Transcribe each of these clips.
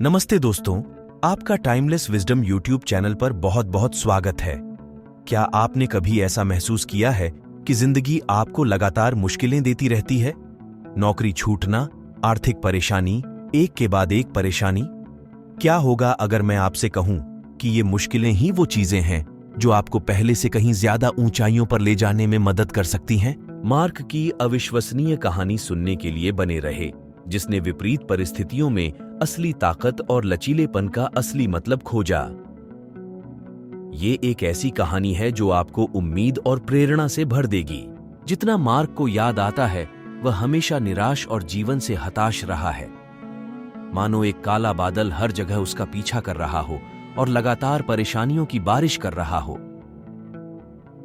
नमस्ते दोस्तों, आपका टाइमलेस विजडम यूट्यूब चैनल पर बहुत बहुत स्वागत है। क्या आपने कभी ऐसा महसूस किया है कि जिंदगी आपको लगातार मुश्किलें देती रहती है? नौकरी छूटना, आर्थिक परेशानी, एक के बाद एक परेशानी। क्या होगा अगर मैं आपसे कहूं कि ये मुश्किलें ही वो चीजें हैं जो आपको पहले से कहीं ज्यादा ऊंचाइयों पर ले जाने में मदद कर सकती हैं? मार्क की अविश्वसनीय कहानी सुनने के लिए बने रहे, जिसने विपरीत परिस्थितियों में असली ताकत और लचीलेपन का असली मतलब खोजा। ये एक ऐसी कहानी है जो आपको उम्मीद और प्रेरणा से भर देगी। जितना मार्क को याद आता है, वह हमेशा निराश और जीवन से हताश रहा है। मानो एक काला बादल हर जगह उसका पीछा कर रहा हो और लगातार परेशानियों की बारिश कर रहा हो।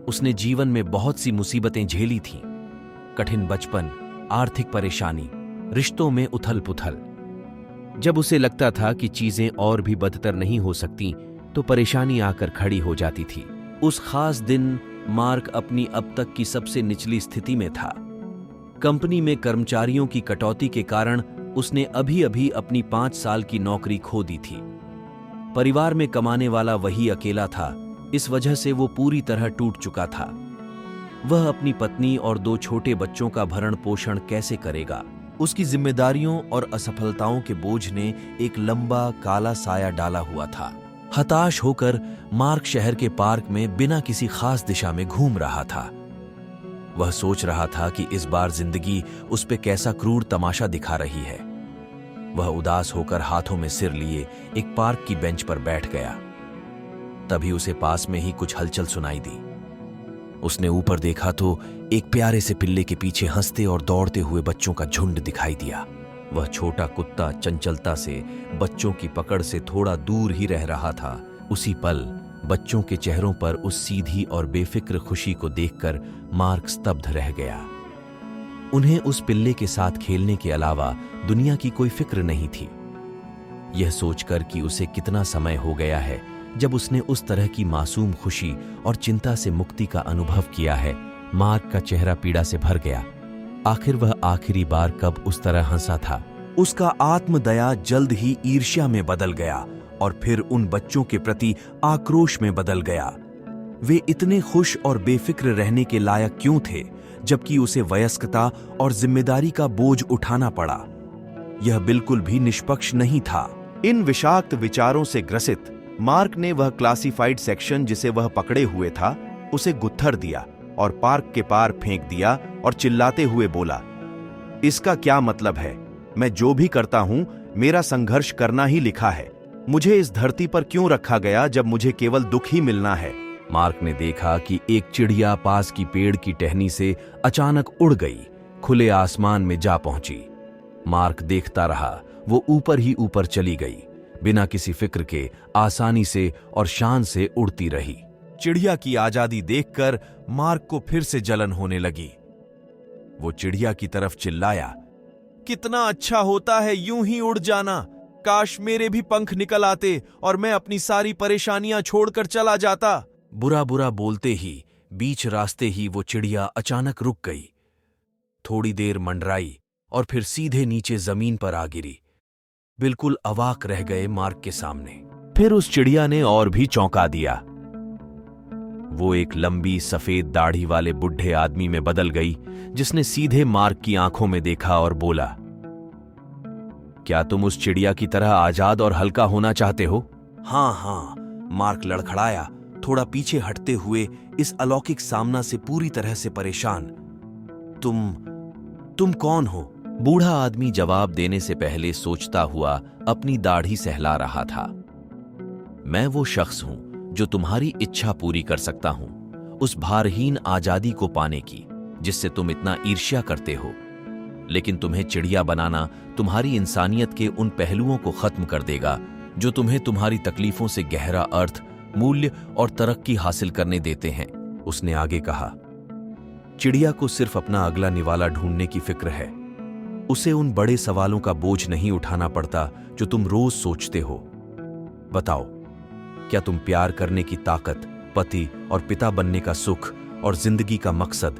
उसने जीवन में बहुत सी मुसीबतें झेली थीं, कठिन बचपन, आर्थिक परेशानी, रिश्तों में उथल पुथल। जब उसे लगता था कि चीजें और भी बदतर नहीं हो सकती, तो परेशानी आकर खड़ी हो जाती थी। उस खास दिन मार्क अपनी अब तक की सबसे निचली स्थिति में था। कंपनी में कर्मचारियों की कटौती के कारण उसने अभी अभी अपनी 5 साल की नौकरी खो दी थी। परिवार में कमाने वाला वही अकेला था। इस वजह से वो पूरी तरह टूट चुका था। वह अपनी पत्नी और 2 छोटे बच्चों का भरण पोषण कैसे करेगा? उसकी जिम्मेदारियों और असफलताओं के बोझ ने एक लंबा काला साया डाला हुआ था। हताश होकर मार्क शहर के पार्क में बिना किसी खास दिशा में घूम रहा था। वह सोच रहा था कि इस बार जिंदगी उस पे कैसा क्रूर तमाशा दिखा रही है। वह उदास होकर हाथों में सिर लिए एक पार्क की बेंच पर बैठ गया। तभी उसे पास में ही कुछ हलचल सुनाई दी। उसने ऊपर देखा तो एक प्यारे से पिल्ले के पीछे हंसते और दौड़ते हुए बच्चों का झुंड दिखाई दिया। वह छोटा कुत्ता चंचलता से बच्चों की पकड़ से थोड़ा दूर ही रह रहा था। उसी पल बच्चों के चेहरों पर उस सीधी और बेफिक्र खुशी को देखकर मार्क स्तब्ध रह गया। उन्हें उस पिल्ले के साथ खेलने के अलावा दुनिया की कोई फिक्र नहीं थी। यह सोचकर कि उसे कितना समय हो गया है जब उसने उस तरह की मासूम खुशी और चिंता से मुक्ति का अनुभव किया है, मार्क का चेहरा पीड़ा से भर गया। आखिर वह आखिरी बार कब उस तरह हंसा था? उसका आत्मदया जल्द ही ईर्ष्या में बदल गया और फिर उन बच्चों के प्रति आक्रोश में बदल गया। वे इतने खुश और बेफिक्र रहने के लायक क्यों थे, जबकि उसे वयस्कता और जिम्मेदारी का बोझ उठाना पड़ा? यह बिल्कुल भी निष्पक्ष नहीं था। इन विषाक्त विचारों से ग्रसित मार्क ने वह क्लासिफाइड सेक्शन जिसे वह पकड़े हुए था, उसे गुत्थर दिया और पार्क के पार फेंक दिया और चिल्लाते हुए बोला, इसका क्या मतलब है? मैं जो भी करता हूं, मेरा संघर्ष करना ही लिखा है। मुझे इस धरती पर क्यों रखा गया जब मुझे केवल दुख ही मिलना है? मार्क ने देखा कि एक चिड़िया पास की पेड़ की टहनी से अचानक उड़ गई, खुले आसमान में जा पहुंची। मार्क देखता रहा। वो ऊपर ही ऊपर चली गई, बिना किसी फिक्र के आसानी से और शान से उड़ती रही। चिड़िया की आजादी देखकर मार्क को फिर से जलन होने लगी। वो चिड़िया की तरफ चिल्लाया, कितना अच्छा होता है यूं ही उड़ जाना। काश मेरे भी पंख निकल आते और मैं अपनी सारी परेशानियां छोड़कर चला जाता। बुरा बुरा बोलते ही बीच रास्ते ही वो चिड़िया अचानक रुक गई। थोड़ी देर मंडराई और फिर सीधे नीचे जमीन पर आ गिरी। बिल्कुल अवाक रह गए मार्क के सामने। फिर उस चिड़िया ने और भी चौंका दिया। वो एक लंबी सफेद दाढ़ी वाले बुढ़े आदमी में बदल गई, जिसने सीधे मार्क की आंखों में देखा और बोला, क्या तुम उस चिड़िया की तरह आजाद और हल्का होना चाहते हो? हाँ हाँ, मार्क लड़खड़ाया, थोड़ा पीछे हटते हुए इस अलौकिक सामना से पूरी तरह से परेशान। तुम कौन हो? बूढ़ा आदमी जवाब देने से पहले सोचता हुआ अपनी दाढ़ी सहला रहा था। मैं वो शख्स हूं जो तुम्हारी इच्छा पूरी कर सकता हूं, उस भारहीन आजादी को पाने की जिससे तुम इतना ईर्ष्या करते हो। लेकिन तुम्हें चिड़िया बनाना तुम्हारी इंसानियत के उन पहलुओं को खत्म कर देगा जो तुम्हें तुम्हारी तकलीफों से गहरा अर्थ, मूल्य और तरक्की हासिल करने देते हैं। उसने आगे कहा, चिड़िया को सिर्फ अपना अगला निवाला ढूंढने की फिक्र है। उसे उन बड़े सवालों का बोझ नहीं उठाना पड़ता जो तुम रोज सोचते हो। बताओ, क्या तुम प्यार करने की ताकत, पति और पिता बनने का सुख और जिंदगी का मकसद,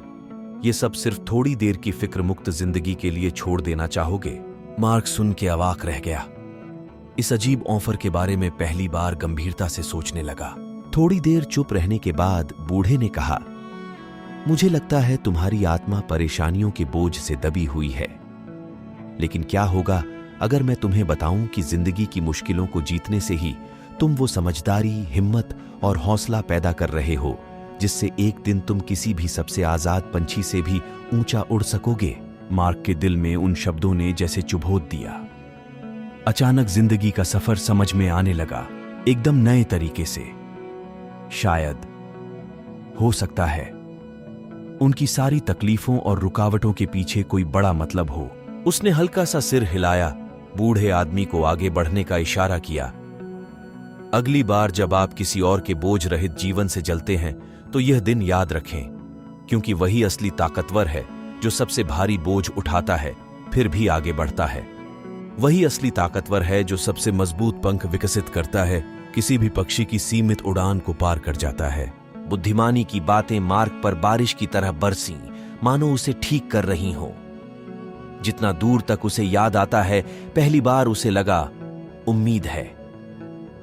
ये सब सिर्फ थोड़ी देर की फिक्र मुक्त जिंदगी के लिए छोड़ देना चाहोगे? मार्क सुन के अवाक रह गया। इस अजीब ऑफर के बारे में पहली बार गंभीरता से सोचने लगा। थोड़ी देर चुप रहने के बाद बूढ़े ने कहा, मुझे लगता है तुम्हारी आत्मा परेशानियों के बोझ से दबी हुई है। लेकिन क्या होगा अगर मैं तुम्हें बताऊं कि जिंदगी की मुश्किलों को जीतने से ही तुम वो समझदारी, हिम्मत और हौसला पैदा कर रहे हो जिससे एक दिन तुम किसी भी सबसे आजाद पंछी से भी ऊंचा उड़ सकोगे। मार्क के दिल में उन शब्दों ने जैसे चुभोद दिया। अचानक जिंदगी का सफर समझ में आने लगा, एकदम नए तरीके से। शायद, हो सकता है, उनकी सारी तकलीफों और रुकावटों के पीछे कोई बड़ा मतलब हो। उसने हल्का सा सिर हिलाया, बूढ़े आदमी को आगे बढ़ने का इशारा किया। अगली बार जब आप किसी और के बोझ रहित जीवन से जलते हैं तो यह दिन याद रखें, क्योंकि वही असली ताकतवर है जो सबसे भारी बोझ उठाता है फिर भी आगे बढ़ता है। वही असली ताकतवर है जो सबसे मजबूत पंख विकसित करता है, किसी भी पक्षी की सीमित उड़ान को पार कर जाता है। बुद्धिमानी की बातें मार्ग पर बारिश की तरह बरसीं, मानो उसे ठीक कर रही हों। जितना दूर तक उसे याद आता है, पहली बार उसे लगा, उम्मीद है।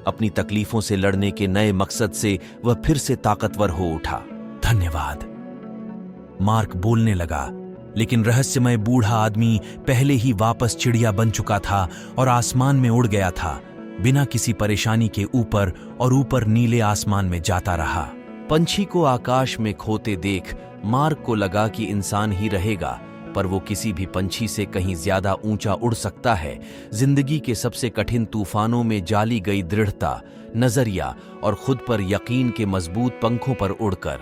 अपनी तकलीफों से लड़ने के नए मकसद से वह फिर से ताकतवर हो उठा। धन्यवाद, मार्क बोलने लगा, लेकिन रहस्यमय बूढ़ा आदमी पहले ही वापस चिड़िया बन चुका था और आसमान में उड़ गया था, बिना किसी परेशानी के ऊपर और ऊपर नीले आसमान में जाता रहा। पंछी को आकाश में खोते देख मार्क को लगा कि इंसान ही रहेगा, पर वो किसी भी पंछी से कहीं ज्यादा ऊंचा उड़ सकता है। जिंदगी के सबसे कठिन तूफानों में जाली गई दृढ़ता, नजरिया और खुद पर यकीन के मजबूत पंखों पर उड़कर